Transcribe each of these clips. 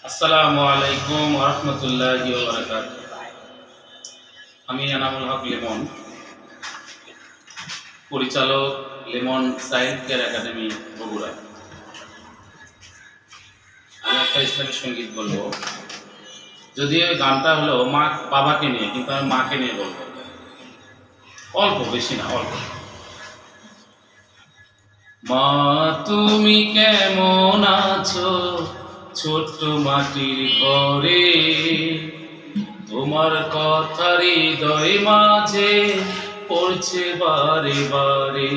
আসসালামু আলাইকুম ওয়া রাহমাতুল্লাহি ওয়া বারাকাতুহু। আমি এনামুল হক লিমন, পরিচালক Limon science care academy Bogura. আমি একটা ইসলামী সঙ্গীত বলবো, যদিও এই গানটা হলো মা বাবাকে নিয়ে, কিন্তু আমি মাকে নিয়ে বলবো। অল্প, বেশি না, অল্প। মা তুমি কেমন আছো ছোট্ট মাটির ঘরে, তোমার কথা হৃদয় মাঝে পড়ছে বারে বারে।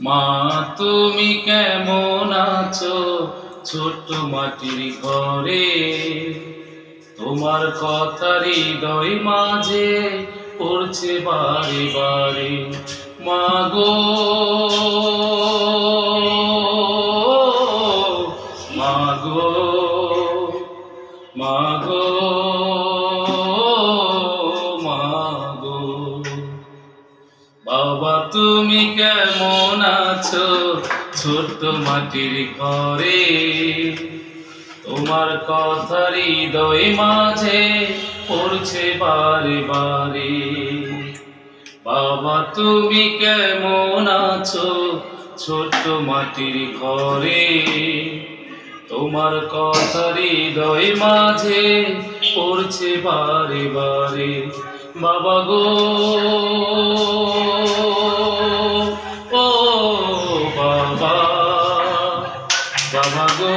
মা তুমি কেমন আছো ছোট্ট মাটির ঘরে, তোমার কথা হৃদয় মাঝে পড়ছে বারে বারে। মা গো, মা গো, মা গো, মা গো। বাবা তুমি কেমন আছো ছোট্ট মাটির ঘরে, তোমার কথা হৃদয় মাঝে পড়ছে বারে বারে। বাবা তুমি কেমন আছো ছোট্ট মাটির ঘরে, তোমার কথা হৃদয় মাঝে পড়ছে বারে বারে। বাবা গো, ও বাবা, বাবা গো,